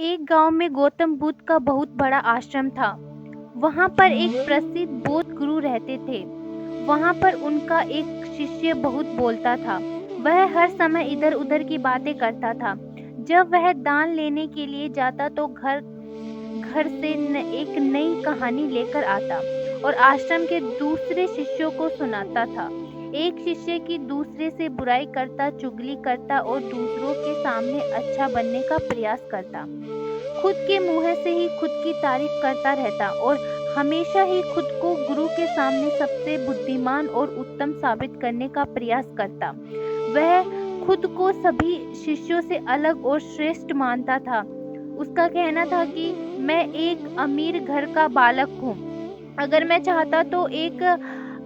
एक गांव में गौतम बुद्ध का बहुत बड़ा आश्रम था। वहां पर एक प्रसिद्ध बौद्ध गुरु रहते थे। वहां पर उनका एक शिष्य बहुत बोलता था। वह हर समय इधर उधर की बातें करता था। जब वह दान लेने के लिए जाता तो घर घर से एक नई कहानी लेकर आता और आश्रम के दूसरे शिष्यों को सुनाता था। एक शिष्य की दूसरे से बुराई करता, चुगली करता और दूसरों के सामने अच्छा बनने का प्रयास करता। खुद के मुंह से ही खुद की तारीफ करता रहता और हमेशा ही खुद को गुरु के सामने सबसे बुद्धिमान और उत्तम साबित करने का प्रयास करता। वह खुद को सभी शिष्यों से अलग और श्रेष्ठ मानता था। उसका कहना था कि मैं एक अमीर घर का बालक हूँ। अगर मैं चाहता तो एक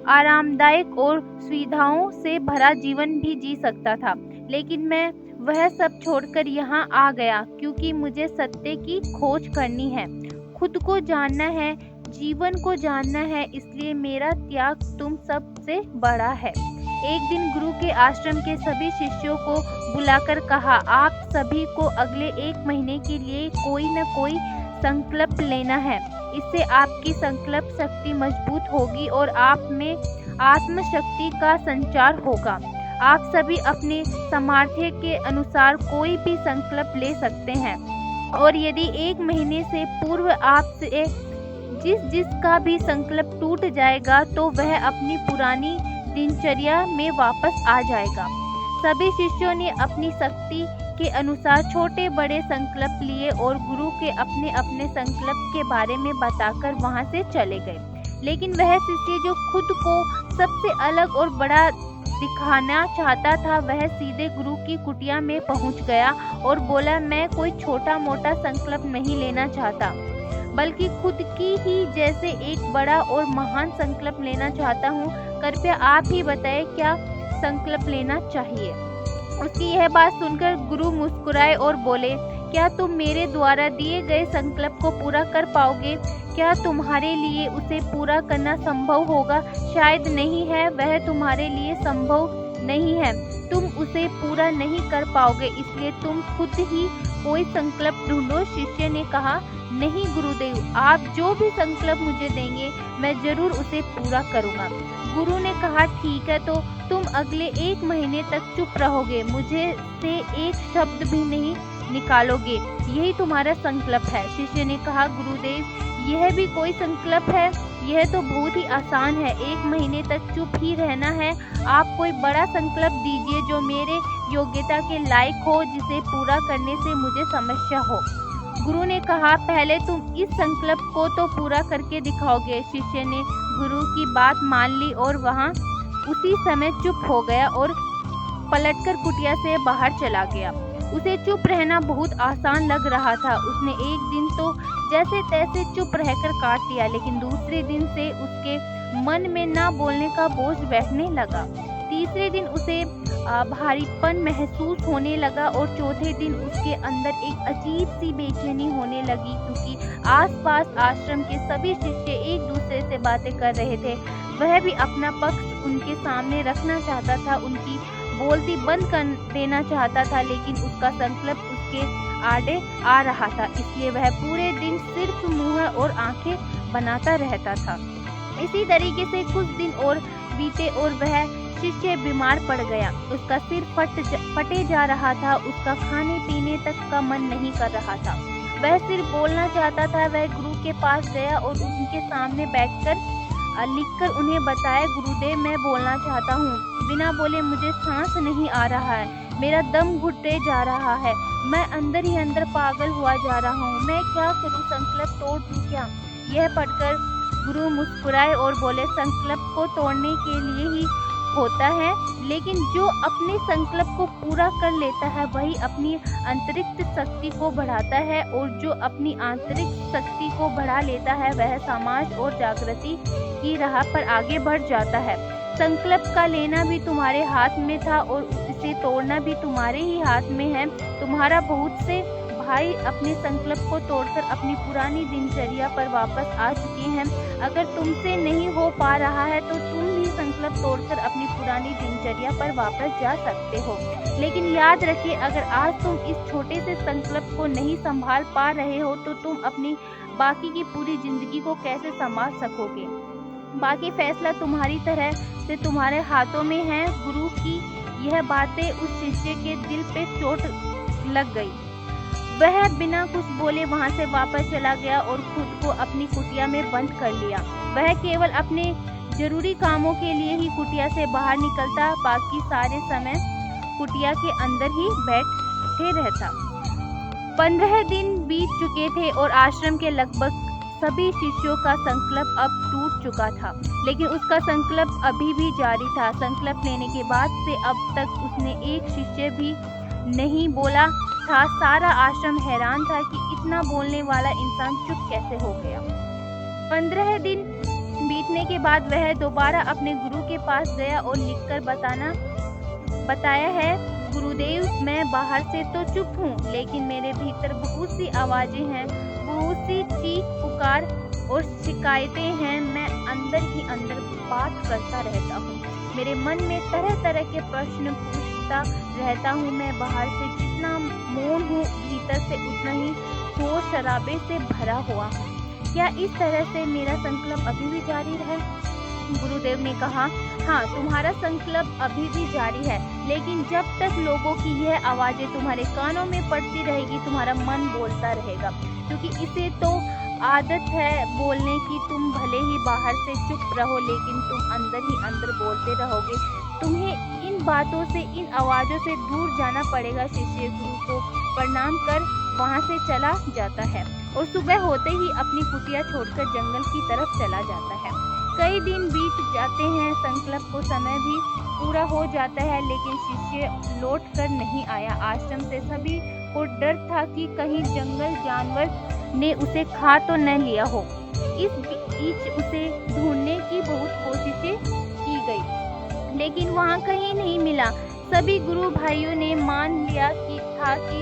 आरामदायक और सुविधाओं से भरा जीवन भी जी सकता था, लेकिन मैं वह सब छोड़कर यहाँ आ गया क्योंकि मुझे सत्य की खोज करनी है, खुद को जानना है, जीवन को जानना है। इसलिए मेरा त्याग तुम सबसे बड़ा है। एक दिन गुरु के आश्रम के सभी शिष्यों को बुलाकर कहा, आप सभी को अगले 1 महीने के लिए कोई न कोई संकल्प लेना है। इससे आपकी संकल्प शक्ति मजबूत होगी और आप में आत्मशक्ति का संचार होगा। आप सभी अपने सामर्थ्य के अनुसार कोई भी संकल्प ले सकते हैं और यदि 1 महीने से पूर्व आपसे जिसका भी संकल्प टूट जाएगा तो वह अपनी पुरानी दिनचर्या में वापस आ जाएगा। सभी शिष्यों ने अपनी शक्ति के अनुसार छोटे बड़े संकल्प लिए और गुरु के अपने अपने संकल्प के बारे में बताकर वहां से चले गए। लेकिन वह शिष्य जो खुद को सबसे अलग और बड़ा दिखाना चाहता था, वह सीधे गुरु की कुटिया में पहुंच गया और बोला, मैं कोई छोटा मोटा संकल्प नहीं लेना चाहता, बल्कि खुद की ही जैसे एक बड़ा और महान संकल्प लेना चाहता हूँ। कृपया आप ही बताएं क्या संकल्प लेना चाहिए। उसकी यह बात सुनकर गुरु मुस्कुराए और बोले, क्या तुम मेरे द्वारा दिए गए संकल्प को पूरा कर पाओगे? क्या तुम्हारे लिए उसे पूरा करना संभव होगा? शायद नहीं है, वह तुम्हारे लिए संभव नहीं है। तुम उसे पूरा नहीं कर पाओगे, इसलिए तुम खुद ही कोई संकल्प ढूंढो। शिष्य ने कहा, नहीं गुरुदेव, आप जो भी संकल्प मुझे देंगे मैं जरूर उसे पूरा करूँगा। गुरु ने कहा, ठीक है, तो तुम अगले 1 महीने तक चुप रहोगे, मुझे से एक शब्द भी नहीं निकालोगे, यही तुम्हारा संकल्प है। शिष्य ने कहा, गुरुदेव, यह भी कोई संकल्प है? यह तो बहुत ही आसान है, 1 महीने तक चुप ही रहना है। आप कोई बड़ा संकल्प दीजिए जो मेरे योग्यता के लायक हो, जिसे पूरा करने से मुझे समस्या हो। गुरु ने कहा, पहले तुम इस संकल्प को तो पूरा करके दिखाओगे। शिष्य ने गुरु की बात मान ली और वहाँ उसी समय चुप हो गया और पलटकर कुटिया से बाहर चला गया। उसे चुप रहना बहुत आसान लग रहा था। उसने एक दिन तो जैसे तैसे चुप रहकर काट दिया, लेकिन दूसरे दिन से उसके मन में ना बोलने का बोझ बैठने लगा। तीसरे दिन उसे भारीपन महसूस होने लगा और चौथे दिन उसके अंदर एक अजीब सी बेचैनी होने लगी, क्योंकि आसपास आश्रम के सभी शिष्य एक दूसरे से बातें कर रहे थे। वह भी अपना पक्ष उनके सामने रखना चाहता था, उनकी बोलती बंद कर देना चाहता था, लेकिन उसका संकल्प उसके आड़े आ रहा था, इसलिए वह पूरे दिन सिर्फ मुंह और आंखें बनाता रहता था। इसी तरीके से कुछ दिन और बीते और वह शिष्य बीमार पड़ गया। उसका सिर फटे जा रहा था, उसका खाने पीने तक का मन नहीं कर रहा था, वह सिर्फ बोलना चाहता था। वह गुरु के पास गया और उनके सामने बैठकर लिखकर उन्हें बताया, गुरुदेव, मैं बोलना चाहता हूँ, बिना बोले मुझे सांस नहीं आ रहा है, मेरा दम घुटते जा रहा है, मैं अंदर ही अंदर पागल हुआ जा रहा हूँ, मैं क्या करूँ, संकल्प तोड़ दूँ क्या? यह पढ़कर गुरु मुस्कुराए और बोले, संकल्प को तोड़ने के लिए ही होता है, लेकिन जो अपने संकल्प को पूरा कर लेता है वही अपनी आंतरिक शक्ति को बढ़ाता है, और जो अपनी आंतरिक शक्ति को बढ़ा लेता है वह समाज और जागृति की राह पर आगे बढ़ जाता है। संकल्प का लेना भी तुम्हारे हाथ में था और इसे तोड़ना भी तुम्हारे ही हाथ में है। तुम्हारा बहुत से भाई अपने संकल्प को तोड़कर अपनी पुरानी दिनचर्या पर वापस आ चुके हैं। अगर तुमसे नहीं हो पा रहा है तो तुम भी संकल्प संकल्प तोड़कर अपनी पुरानी दिनचर्या पर वापस जा सकते हो। लेकिन याद रखिए, अगर आज तुम इस छोटे से संकल्प को नहीं संभाल पा रहे हो तो तुम अपनी बाकी की पूरी जिंदगी को कैसे संभाल सकोगे। बाकी फैसला तुम्हारी तरह से तुम्हारे हाथों में है। गुरु की यह बातें उस शिष्य के दिल पे चोट लग गई। वह बिना कुछ बोले वहां से वापस चला गया और खुद को अपनी कुटिया में बंद कर लिया। वह केवल अपने जरूरी कामों के लिए ही कुटिया से बाहर निकलता, बाकी सारे समय कुटिया के अंदर ही बैठे रहता। 15 दिन बीत चुके थे और आश्रम के लगभग सभी शिष्यों का संकल्प अब टूट चुका था, लेकिन उसका संकल्प अभी भी जारी था। संकल्प लेने के बाद से अब तक उसने एक शिष्य भी नहीं बोला था। सारा आश्रम हैरान था कि इतना बोलने वाला इंसान चुप कैसे हो गया। 15 दिन बीतने के बाद वह दोबारा अपने गुरु के पास गया और लिखकर बताया है, गुरुदेव, मैं बाहर से तो चुप हूँ, लेकिन मेरे भीतर बहुत सी आवाजें हैं, बहुत सी चीख पुकार और शिकायतें हैं। मैं अंदर ही अंदर बात करता रहता हूँ। मेरे मन में तरह तरह के प्रश्न पूछता रहता हूँ। मैं बाहर से जितना मौन हूँ, भीतर से उतना ही शोर शराबे से भरा हुआ हूँ। क्या इस तरह से मेरा संकल्प अभी भी जारी है? गुरुदेव ने कहा, हाँ, तुम्हारा संकल्प अभी भी जारी है, लेकिन जब तक लोगों की यह आवाजें तुम्हारे कानों में पड़ती रहेगी, तुम्हारा मन बोलता रहेगा, क्योंकि इसे तो आदत है बोलने की। तुम भले ही बाहर से चुप रहो, लेकिन तुम अंदर ही अंदर बोलते रहोगे। तुम्हें इन बातों से, इन आवाजों से दूर जाना पड़ेगा। शिष्य गुरु को प्रणाम कर वहां से चला जाता है और सुबह होते ही अपनी कुटिया छोड़कर जंगल की तरफ चला जाता है। कई दिन बीत जाते हैं, संकल्प को समय भी पूरा हो जाता है, लेकिन शिष्य लौट कर नहीं आया। आश्रम से सभी को डर था कि कहीं जंगल जानवर ने उसे खा तो न लिया हो। इस बीच उसे ढूंढने की बहुत कोशिशें की गई, लेकिन वहां कहीं नहीं मिला। सभी गुरु भाइयों ने मान लिया कि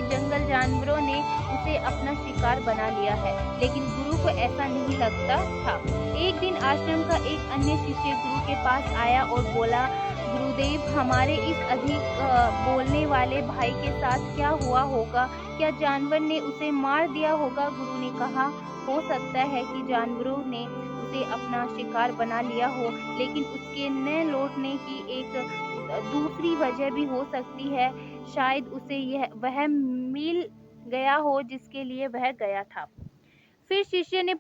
जंगल जानवरों ने उसे अपना शिकार बना लिया है, लेकिन गुरु को ऐसा नहीं लगता था। एक दिन आश्रम का एक अन्य शिष्य गुरु के पास आया और बोला, गुरुदेव, हमारे इस अधिक बोलने वाले भाई के साथ क्या हुआ होगा? क्या जानवर ने उसे मार दिया होगा? गुरु ने कहा, हो सकता है कि जानवरों ने उसे अपना शिकार बना लिया हो, लेकिन उसके न लौटने की एक दूसरी वजह भी हो सकती है। शायद उसे वह मिल गया हो जिसके लिए वह गया था। फिर शिष्य ने